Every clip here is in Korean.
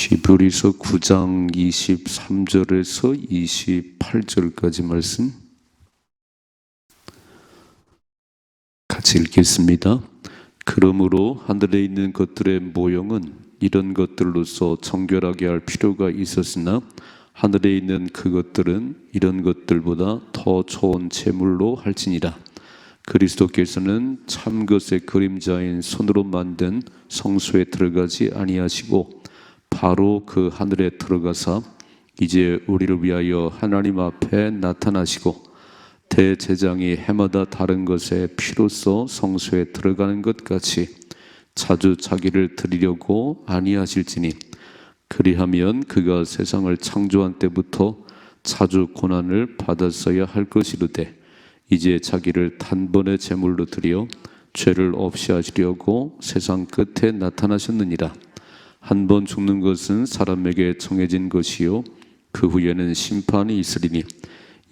히브리서 9장 23절에서 28절까지 말씀 같이 읽겠습니다. 그러므로 하늘에 있는 것들의 모형은 이런 것들로서 정결하게 할 필요가 있었으나 하늘에 있는 그것들은 이런 것들보다 더 좋은 제물로 할지니라. 그리스도께서는 참 것의 그림자인 손으로 만든 성소에 들어가지 아니하시고 바로 그 하늘에 들어가사 이제 우리를 위하여 하나님 앞에 나타나시고 대제장이 해마다 다른 것에 피로써 성소에 들어가는 것 같이 자주 자기를 드리려고 아니하실지니 그리하면 그가 세상을 창조한 때부터 자주 고난을 받았어야 할 것이로되 이제 자기를 단번에 제물로 드려 죄를 없이 하시려고 세상 끝에 나타나셨느니라. 한 번 죽는 것은 사람에게 정해진 것이요 그 후에는 심판이 있으리니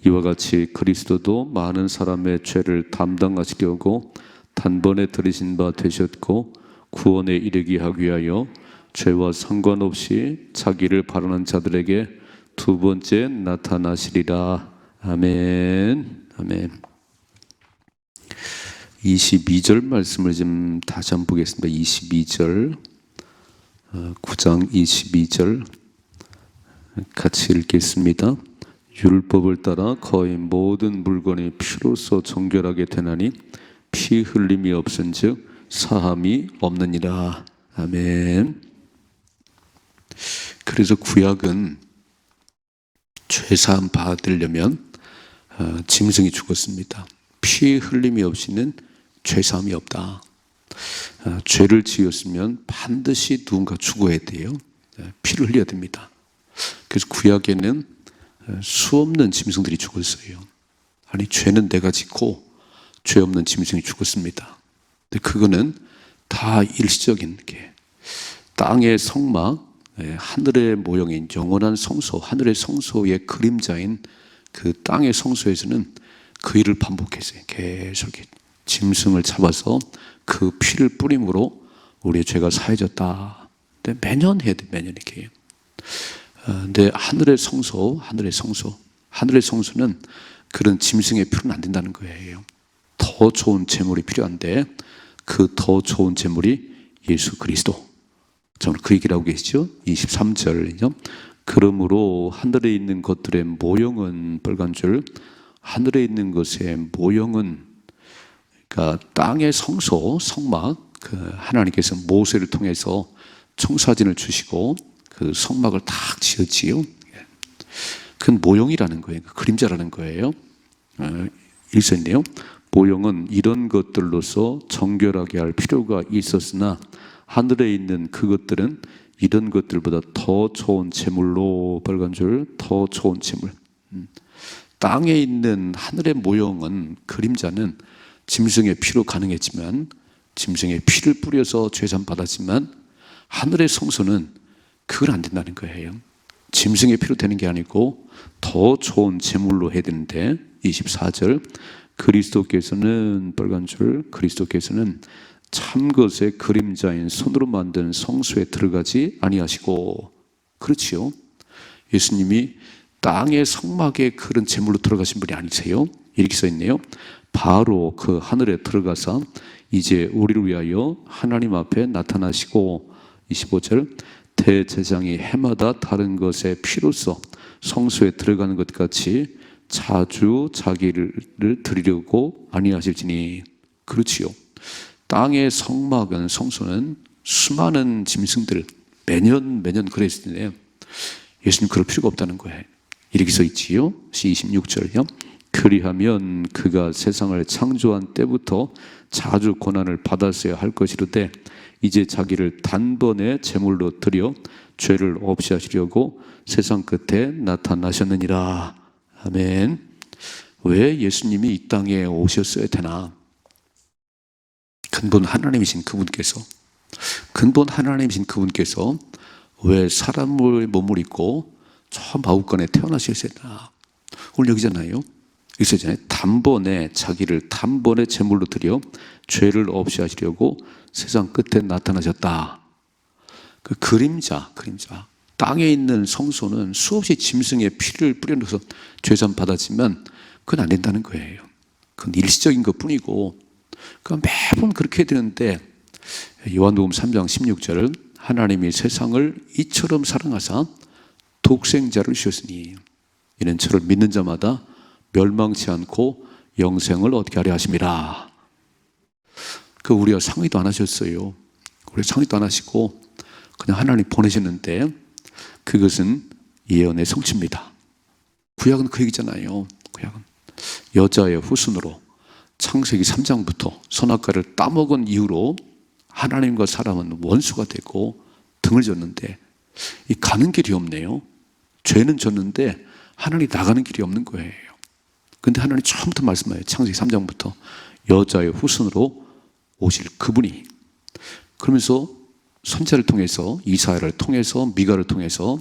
이와 같이 그리스도도 많은 사람의 죄를 담당하시려고 단번에 들이신 바 되셨고 구원에 이르게 하기 위하여 죄와 상관없이 자기를 바라는 자들에게 두 번째 나타나시리라. 아멘. 아멘. 22절 말씀을 좀 다시 한번 보겠습니다. 22절 9장 22절 같이 읽겠습니다. 율법을 따라 거의 모든 물건이 피로써 정결하게 되나니 피 흘림이 없은즉 사함이 없느니라. 아멘. 그래서 구약은 죄사함 받으려면 짐승이 죽었습니다. 피 흘림이 없이는 죄사함이 없다. 죄를 지었으면 반드시 누군가 죽어야 돼요. 피를 흘려야 됩니다. 그래서 구약에는 수없는 짐승들이 죽었어요. 아니 죄는 내가 짓고 죄 없는 짐승이 죽었습니다. 근데 그거는 다 일시적인 게 땅의 성막, 하늘의 모형인 영원한 성소, 하늘의 성소의 그림자인 그 땅의 성소에서는 그 일을 반복했어요. 계속 짐승을 잡아서 그 피를 뿌림으로 우리의 죄가 사해졌다. 근데 매년 해야 돼, 매년 이렇게. 근데 하늘의 성소는 그런 짐승의 피로는 안 된다는 거예요. 더 좋은 제물이 필요한데 그 더 좋은 제물이 예수 그리스도. 저는 그 얘기를 하고 계시죠. 23절이요. 그러므로 하늘에 있는 것들의 모형은 빨간 줄, 하늘에 있는 것의 모형은 그러니까 땅의 성소, 성막, 그 하나님께서 모세를 통해서 청사진을 주시고 그 성막을 딱 지었지요. 그건 모형이라는 거예요. 그림자라는 거예요. 일서 있네요. 모형은 이런 것들로서 정결하게 할 필요가 있었으나 하늘에 있는 그것들은 이런 것들보다 더 좋은 제물로, 빨간 줄, 더 좋은 제물. 땅에 있는 하늘의 모형은, 그림자는 짐승의 피로 가능했지만, 짐승의 피를 뿌려서 죄산 받았지만 하늘의 성소는 그건 안 된다는 거예요. 짐승의 피로 되는 게 아니고 더 좋은 제물로 해야 되는데 24절 그리스도께서는, 빨간 줄, 그리스도께서는 참 것의 그림자인 손으로 만든 성소에 들어가지 아니하시고, 그렇지요. 예수님이 땅의 성막에 그런 제물로 들어가신 분이 아니세요. 이렇게 써 있네요. 바로 그 하늘에 들어가서 이제 우리를 위하여 하나님 앞에 나타나시고, 25절 대제장이 해마다 다른 것에 피로써 성소에 들어가는 것 같이 자주 자기를 드리려고 아니하실지니. 그렇지요. 땅의 성막은, 성소는 수많은 짐승들 매년 그랬을 텐데 예수님 그럴 필요가 없다는 거예요. 이렇게 써 있지요. 26절이요. 그리하면 그가 세상을 창조한 때부터 자주 고난을 받았어야 할 것이로되 이제 자기를 단번에 제물로 드려 죄를 없이 하시려고 세상 끝에 나타나셨느니라. 아멘. 왜 예수님이 이 땅에 오셨어야 되나? 근본 하나님이신 그분께서 왜 사람의 몸을 입고 저 마구간에 태어나셨어야 되나? 오늘 여기잖아요. 있었잖아요. 자기를 단번에 제물로 드려 죄를 없이 하시려고 세상 끝에 나타나셨다. 그 그림자. 땅에 있는 성소는 수없이 짐승의 피를 뿌려넣어서 죄산 받았지만 그건 안 된다는 거예요. 그건 일시적인 것 뿐이고, 그러니까 매번 그렇게 해야 되는데, 요한복음 3장 16절, 하나님이 세상을 이처럼 사랑하사 독생자를 주셨으니 이는 저를 믿는 자마다 멸망치 않고 영생을 얻게 하려 하심이라. 그 우리가 상의도 안 하셨어요. 우리 상의도 안 하시고 그냥 하나님 보내셨는데, 그것은 예언의 성취입니다. 구약은 그 얘기잖아요. 구약은 여자의 후손으로 창세기 3장부터 선악과를 따먹은 이후로 하나님과 사람은 원수가 되고 등을 졌는데, 이 가는 길이 없네요. 죄는 졌는데 하나님이 나가는 길이 없는 거예요. 근데 하나님이 처음부터 말씀하여요. 창세기 3장부터 여자의 후손으로 오실 그분이. 그러면서 선지자를 통해서, 이사야를 통해서, 미가를 통해서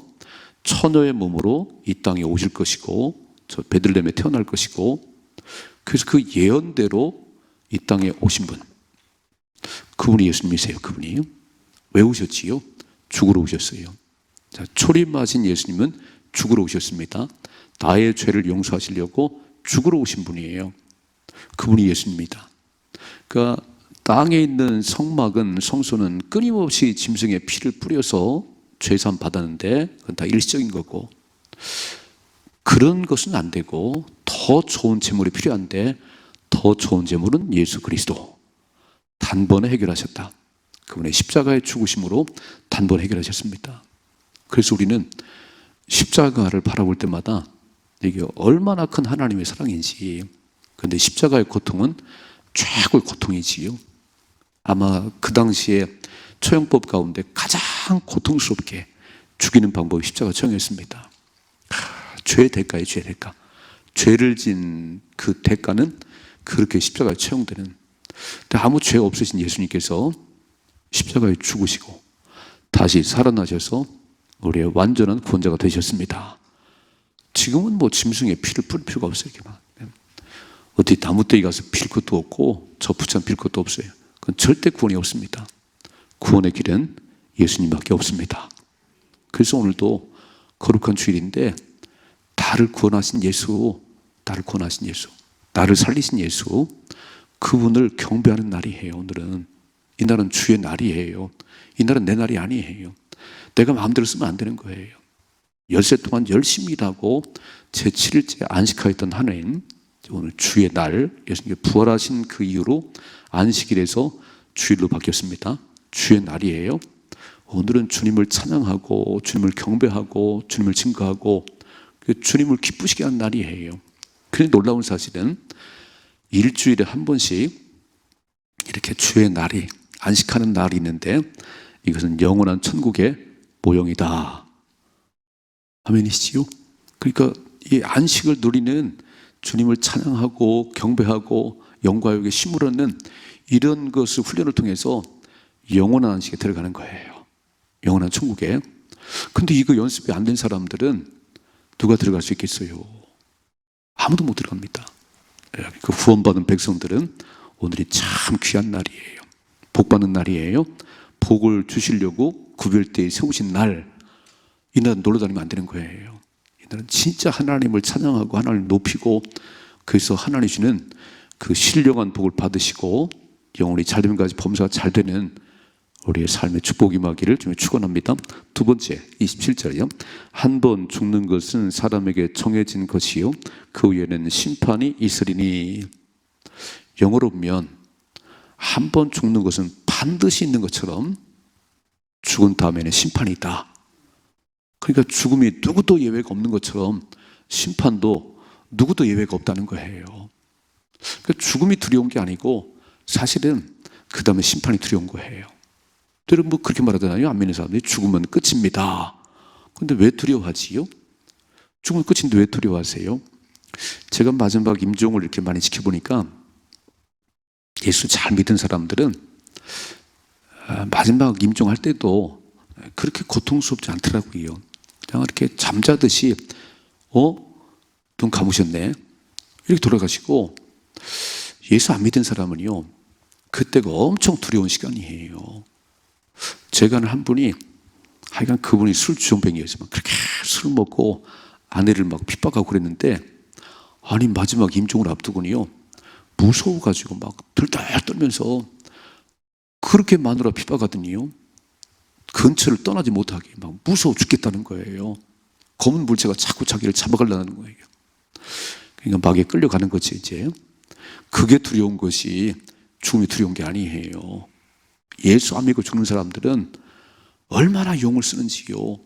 처녀의 몸으로 이 땅에 오실 것이고, 저 베들레헴에 태어날 것이고, 그래서 그 예언대로 이 땅에 오신 분, 그분이 예수님이세요. 그분이 왜 오셨지요? 죽으러 오셨어요. 자, 초림 맞은 예수님은 죽으러 오셨습니다. 나의 죄를 용서하시려고 죽으러 오신 분이에요. 그분이 예수님입니다. 그러니까 땅에 있는 성막은, 성소는 끊임없이 짐승의 피를 뿌려서 죄산 받았는데 그건 다 일시적인 거고, 그런 것은 안 되고 더 좋은 제물이 필요한데, 더 좋은 제물은 예수 그리스도. 단번에 해결하셨다. 그분의 십자가의 죽으심으로 단번에 해결하셨습니다. 그래서 우리는 십자가를 바라볼 때마다 이게 얼마나 큰 하나님의 사랑인지, 그런데 십자가의 고통은 최고의 고통이지요. 아마 그 당시에 처형법 가운데 가장 고통스럽게 죽이는 방법이 십자가 처형이었습니다. 죄의 대가예요, 죄의 대가. 죄를 진 그 대가는 그렇게 십자가에 처형되는. 근데 아무 죄 없으신 예수님께서 십자가에 죽으시고 다시 살아나셔서 우리의 완전한 구원자가 되셨습니다. 지금은 뭐 짐승의 피를 뿌릴 필요가 없어요. 어디 나무떼기 가서 빌 것도 없고 저프찬 빌 것도 없어요. 그건 절대 구원이 없습니다. 구원의 길은 예수님밖에 없습니다. 그래서 오늘도 거룩한 주일인데, 나를 구원하신 예수, 나를 구원하신 예수, 나를 살리신 예수, 그분을 경배하는 날이에요. 오늘은 이 날은 주의 날이에요. 이 날은 내 날이 아니에요. 내가 마음대로 쓰면 안 되는 거예요. 열세 동안 열심히 일하고 제7일째 안식하였던 하나님, 오늘 주의 날, 예수님께 부활하신 그 이후로 안식일에서 주일로 바뀌었습니다. 주의 날이에요. 오늘은 주님을 찬양하고 주님을 경배하고 주님을 증거하고 주님을 기쁘시게 하는 날이에요. 그런데 놀라운 사실은 일주일에 한 번씩 이렇게 주의 날이, 안식하는 날이 있는데, 이것은 영원한 천국의 모형이다. 아멘이시지요? 그러니까 이 안식을 누리는, 주님을 찬양하고 경배하고 영광에 힘을 얻는 이런 것을 훈련을 통해서 영원한 안식에 들어가는 거예요. 영원한 천국에. 근데 이거 연습이 안 된 사람들은 누가 들어갈 수 있겠어요? 아무도 못 들어갑니다. 그 구원받은 백성들은 오늘이 참 귀한 날이에요. 복받는 날이에요. 복을 주시려고 구별대에 세우신 날, 이날은 놀러 다니면 안 되는 거예요. 이날은 진짜 하나님을 찬양하고 하나님을 높이고, 그래서 하나님 주시는 그 신령한 복을 받으시고 영혼이 잘됨까지 범사가 잘 되는 우리의 삶의 축복이 임하기를 좀 축원합니다. 두 번째, 27절이요. 한 번 죽는 것은 사람에게 정해진 것이요 그 후에는 심판이 있으리니. 영어로 보면 한 번 죽는 것은 반드시 있는 것처럼 죽은 다음에는 심판이 있다. 그러니까 죽음이 누구도 예외가 없는 것처럼 심판도 누구도 예외가 없다는 거예요. 그러니까 죽음이 두려운 게 아니고 사실은 그 다음에 심판이 두려운 거예요. 여러분 뭐 그렇게 말하잖아요. 안 믿는 사람들이 죽으면 끝입니다. 그런데 왜 두려워하지요? 죽으면 끝인데 왜 두려워하세요? 제가 마지막 임종을 이렇게 많이 지켜보니까 예수 잘 믿은 사람들은 마지막 임종할 때도 그렇게 고통스럽지 않더라고요. 그냥 이렇게 잠자듯이 눈 감으셨네 이렇게 돌아가시고, 예수 안 믿은 사람은요 그때가 엄청 두려운 시간이에요. 제가 아는 한 분이 하여간 그분이 술주정뱅이였지만 그렇게 술 먹고 아내를 막 핍박하고 그랬는데, 아니 마지막 임종을 앞두고는요 무서워가지고 막 들들 떨면서 그렇게 마누라 핍박하더니요 근처를 떠나지 못하게 막 무서워 죽겠다는 거예요. 검은 물체가 자꾸 자기를 잡아가려는 거예요. 그러니까 막에 끌려가는 거지 이제. 그게 두려운 것이 죽음이 두려운 게 아니에요. 예수 안 믿고 죽는 사람들은 얼마나 용을 쓰는지요,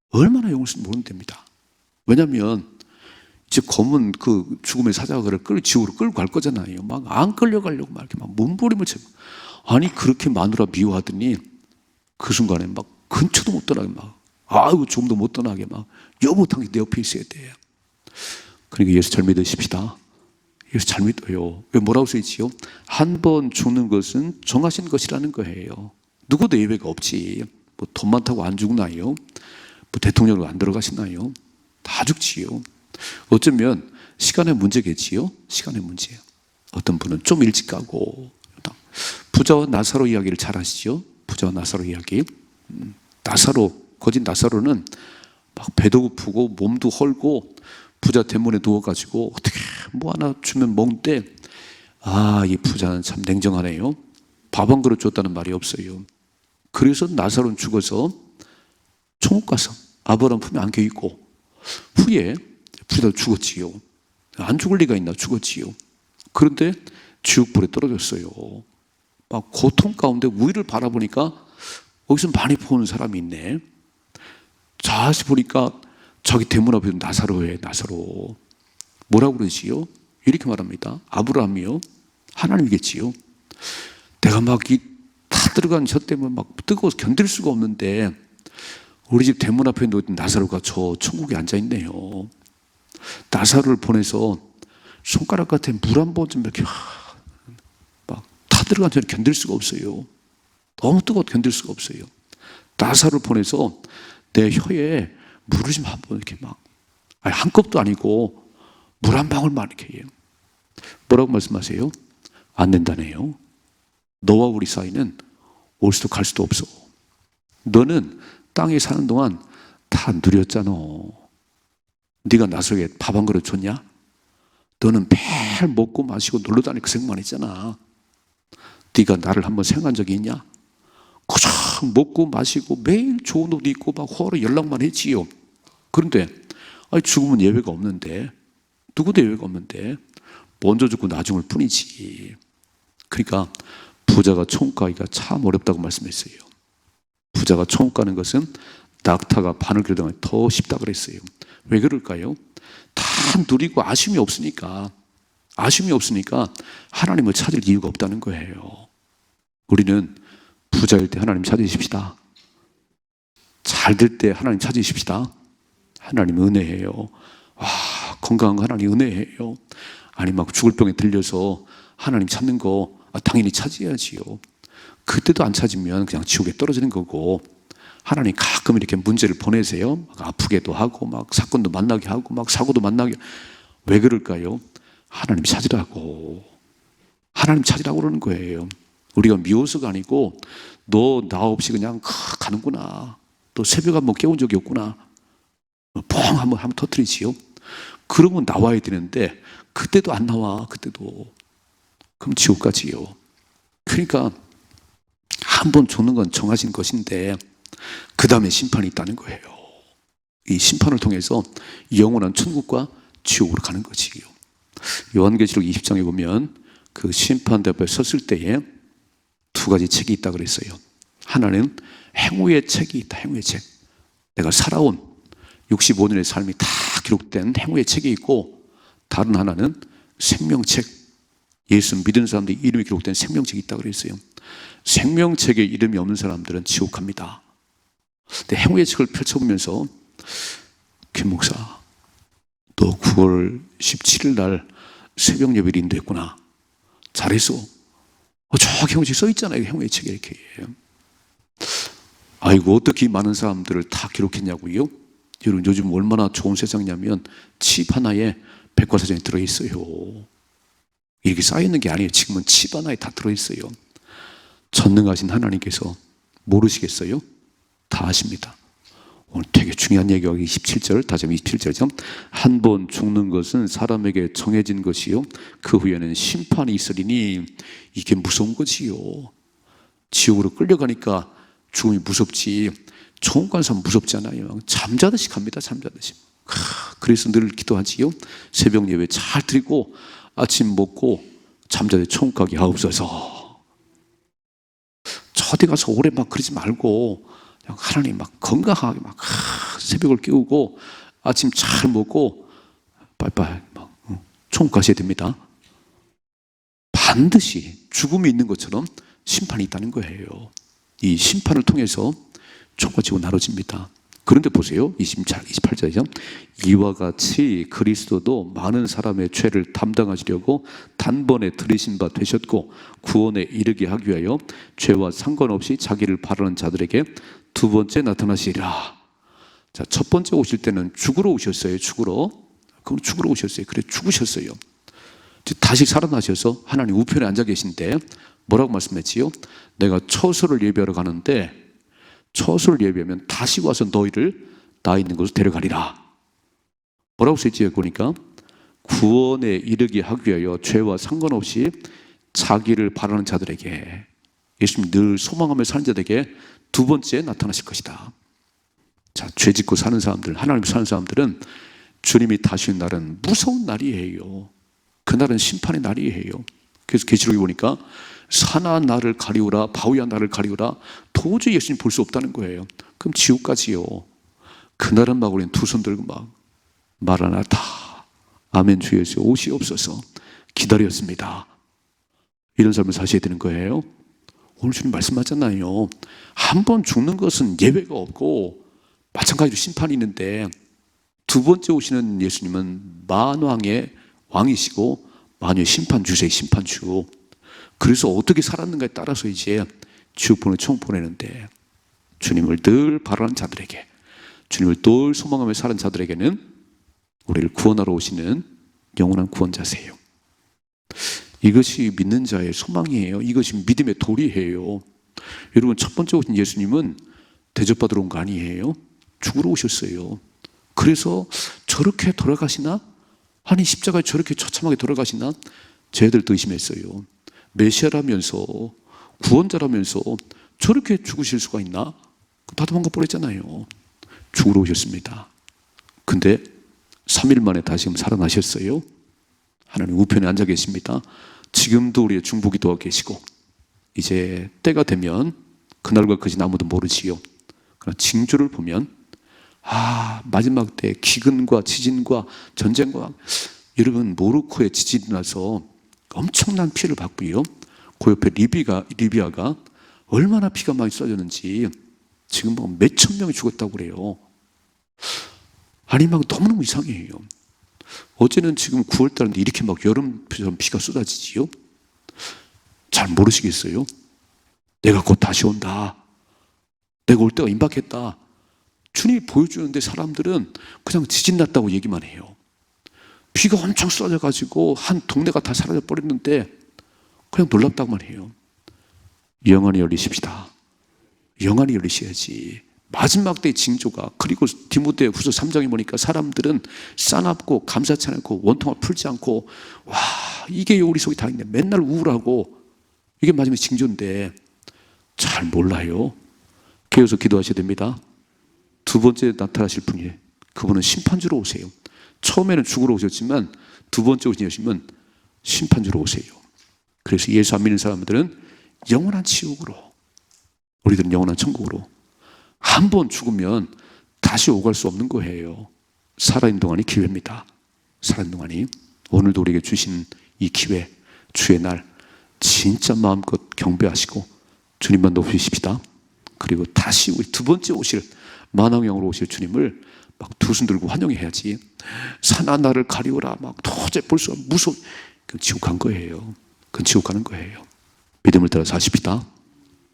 얼마나 용을 쓰는지 모르면 됩니다. 왜냐하면 이제 검은 그 죽음의 사자가 그를 지옥으로 끌고 갈 거잖아요. 막 안 끌려가려고 막 이렇게 막 몸부림을 치고, 아니 그렇게 마누라 미워하더니 그 순간에 막 근처도 못 떠나게 막, 아이고 좀도 못 떠나게 막, 여보 당신 내 옆에 있어야 돼. 그러니까 예수 잘 믿으십시다. 예수 잘 믿어요. 왜 뭐라고 써있지요? 한 번 죽는 것은 정하신 것이라는 거예요. 누구도 예외가 없지. 뭐 돈 많다고 안 죽나요? 뭐 대통령으로 안 들어가시나요? 다 죽지요. 어쩌면 시간의 문제겠지요. 시간의 문제. 어떤 분은 좀 일찍 가고. 부자와 나사로 이야기를 잘 아시죠? 부자와 나사로 이야기. 나사로, 거짓 나사로는 막 배도 고프고 몸도 헐고 부자 대문에 누워가지고 어떻게 뭐 하나 주면 먹는데, 아, 이 부자는 참 냉정하네요. 밥 한 그릇 줬다는 말이 없어요. 그래서 나사로는 죽어서 천국 가서 아브라함 품에 안겨 있고, 후에 부자도 죽었지요. 안 죽을 리가 있나, 죽었지요. 그런데 지옥불에 떨어졌어요. 막 고통 가운데 위를 바라보니까 거기서 많이 보는 사람이 있네. 자세히 보니까 저기 대문 앞에 나사로예요. 나사로. 뭐라고 그러지요? 이렇게 말합니다. 아브라함이요, 하나님이겠지요. 내가 막 이 다 들어간 저 때문에 막 뜨거워서 견딜 수가 없는데 우리 집 대문 앞에 놓인 나사로가 저 천국에 앉아있네요. 나사로를 보내서 손가락 같은 물 한 번 좀 이렇게 막 다 들어간 저를 견딜 수가 없어요. 너무 뜨거워 견딜 수가 없어요. 나사로를 보내서 내 혀에 물을 좀 한번 이렇게 막, 아니 한 컵도 아니고 물 한 방울만 이렇게 해요. 뭐라고 말씀하세요? 안 된다네요. 너와 우리 사이는 올 수도 갈 수도 없어. 너는 땅에 사는 동안 다 누렸잖아. 네가 나서게 밥 한 그릇 줬냐? 너는 매일 먹고 마시고 놀러 다니고 그 생각만 했잖아. 네가 나를 한번 생각한 적이 있냐? 그저 먹고 마시고 매일 좋은 옷 입고 막 호로 연락만 했지요. 그런데 아니 죽으면 예외가 없는데, 누구도 예외가 없는데 먼저 죽고 나중일 뿐이지. 그러니까 부자가 천국 가기가 참 어렵다고 말씀했어요. 부자가 천국 가는 것은 낙타가 바늘 긁는 더 쉽다 그랬어요. 왜 그럴까요? 다 누리고 아쉬움이 없으니까 하나님을 찾을 이유가 없다는 거예요. 우리는 부자일 때 하나님 찾으십시다. 잘 될 때 하나님 찾으십시다. 하나님 은혜예요. 와, 건강한 거 하나님 은혜예요. 아니 막 죽을 병에 들려서 하나님 찾는 거 당연히 찾아야지요. 그때도 안 찾으면 그냥 지옥에 떨어지는 거고, 하나님 가끔 이렇게 문제를 보내세요. 막 아프게도 하고 막 사건도 만나게 하고 막 사고도 만나게. 왜 그럴까요? 하나님 찾으라고 그러는 거예요. 우리가 미워서가 아니고, 너 나 없이 그냥 가는구나, 또 새벽 한번 깨운 적이 없구나, 뻥 한번 터뜨리지요. 그러면 나와야 되는데 그때도 안 나와. 그때도. 그럼 지옥 가지요. 그러니까 한 번 죽는 건 정하신 것인데 그 다음에 심판이 있다는 거예요. 이 심판을 통해서 영원한 천국과 지옥으로 가는 거지요. 요한계시록 20장에 보면 그 심판대 앞에 섰을 때에 두 가지 책이 있다 그랬어요. 하나는 행위의 책이 있다. 행위의 책. 내가 살아온 65년의 삶이 다 기록된 행위의 책이 있고, 다른 하나는 생명책, 예수 믿는 사람들 이름이 기록된 생명책이 있다 그랬어요. 생명책에 이름이 없는 사람들은 지옥 갑니다. 근데 행위의 책을 펼쳐보면서, 김 목사, 너 9월 17일 날 새벽 예배를 인도했구나, 잘했어. 저기 행위책 써있잖아요. 행위의 책에 이렇게. 아이고 어떻게 많은 사람들을 다 기록했냐고요? 여러분 요즘 얼마나 좋은 세상이냐면 칩 하나에 백과사전이 들어있어요. 이렇게 쌓여있는 게 아니에요. 지금은 칩 하나에 다 들어있어요. 전능하신 하나님께서 모르시겠어요? 다 아십니다. 오늘 되게 중요한 얘기가 27절, 다시 한번 27절이죠. 한 번 죽는 것은 사람에게 정해진 것이요 그 후에는 심판이 있으리니. 이게 무서운 거지요. 지옥으로 끌려가니까 죽음이 무섭지 천국 가는 사람 무섭지 않아요. 잠자듯이 갑니다. 잠자듯이. 그래서 늘 기도하지요. 새벽 예배 잘 드리고 아침 먹고 잠자듯이 천국 가게 하옵소서. 저 어디 가서 오래 막 그러지 말고 그냥 하나님 막 건강하게 막 새벽을 깨우고 아침 잘 먹고 빨리빨리 막 천국 가셔야 됩니다. 반드시 죽음이 있는 것처럼 심판이 있다는 거예요. 이 심판을 통해서 천국과 지옥은 나눠집니다. 그런데 보세요. 28절이죠. 이와 같이 그리스도도 많은 사람의 죄를 담당하시려고 단번에 들이신 바 되셨고 구원에 이르게 하기 위하여 죄와 상관없이 자기를 바라는 자들에게 두 번째 나타나시리라. 자, 첫 번째 오실 때는 죽으러 오셨어요. 그럼 죽으러 오셨어요. 그래 죽으셨어요. 다시 살아나셔서 하나님 우편에 앉아 계신데 뭐라고 말씀했지요? 내가 처소를 예비하러 가는데 처소를 예비하면 다시 와서 너희를 나 있는 곳으로 데려가리라. 뭐라고 써있지요? 보니까 구원에 이르게 하기 위하여 죄와 상관없이 자기를 바라는 자들에게, 예수님 늘 소망하며 사는 자들에게 두 번째 나타나실 것이다. 자, 죄 짓고 사는 사람들, 하나님 사는 사람들은 주님이 다시 온 날은 무서운 날이에요. 그날은 심판의 날이에요. 그래서 계시록에 보니까 산아 나를 가리우라, 바위야 나를 가리우라. 도저히 예수님 볼 수 없다는 거예요. 그럼 지옥까지요. 그날은 막 우리는 두 손 들고 막 마라나타 아멘 주 예수 오시옵소서 기다렸습니다. 이런 삶을 사셔야 되는 거예요. 오늘 주님 말씀하잖아요. 한 번 죽는 것은 예외가 없고 마찬가지로 심판이 있는데 두 번째 오시는 예수님은 만왕의 왕이시고 만유의 심판주세요. 심판주. 그래서 어떻게 살았는가에 따라서 이제 지옥 보내 천국 보내는데 주님을 늘 바라는 자들에게, 주님을 늘 소망하며 사는 자들에게는 우리를 구원하러 오시는 영원한 구원자세요. 이것이 믿는 자의 소망이에요. 이것이 믿음의 도리예요. 여러분, 첫 번째 오신 예수님은 대접받으러 온 거 아니에요. 죽으러 오셨어요. 그래서 저렇게 돌아가시나? 아니 십자가에 저렇게 처참하게 돌아가시나? 저희들도 의심했어요. 메시아라면서 구원자라면서 저렇게 죽으실 수가 있나? 다 도망가 버렸잖아요. 죽으러 오셨습니다. 근데 3일 만에 다시 살아나셨어요. 하나님 우편에 앉아 계십니다. 지금도 우리의 중보기도하고 계시고 이제 때가 되면 그날과 그진 아무도 모르지요. 그러나 징조를 보면 마지막 때 기근과 지진과 전쟁과, 여러분 모로코에 지진이 나서 엄청난 피해를 받고요. 그 옆에 리비아가 얼마나 피가 많이 쏟아졌는지 지금 뭐 몇천 명이 죽었다고 그래요. 아니 막 너무너무 이상해요. 어제는 지금 9월달인데 이렇게 막 여름처럼 비가 쏟아지지요? 잘 모르시겠어요? 내가 곧 다시 온다. 내가 올 때가 임박했다. 주님이 보여주는데 사람들은 그냥 지진 났다고 얘기만 해요. 비가 엄청 쏟아져가지고 한 동네가 다 사라져 버렸는데 그냥 놀랍다고만 해요. 영안이 열리십시다. 영안이 열리셔야지. 마지막 때의 징조가, 그리고 디모데후서 3장에 보니까 사람들은 싸납고 감사치 않고 원통을 풀지 않고, 이게 우리 속에 다 있네. 맨날 우울하고 이게 마지막 징조인데 잘 몰라요. 깨어서 기도하셔야 됩니다. 두 번째 나타나실 분이에요. 그분은 심판주로 오세요. 처음에는 죽으러 오셨지만 두 번째 오신 예수님은 심판주로 오세요. 그래서 예수 안 믿는 사람들은 영원한 지옥으로, 우리들은 영원한 천국으로. 한 번 죽으면 다시 오갈 수 없는 거예요. 살아있는 동안이 기회입니다. 살아있는 동안이. 오늘도 우리에게 주신 이 기회, 주의 날 진짜 마음껏 경배하시고 주님만 높이십시다. 그리고 다시 우리 두 번째 오실 만왕영으로 오실 주님을 막 두 손 들고 환영해야지. 산아 나를 가리우라 막 도저히 볼 수가 무서워. 그건 지옥 간 거예요. 그건 지옥 가는 거예요. 믿음을 따라 사십시다.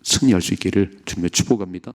승리할 수 있기를 주님의 축복합니다.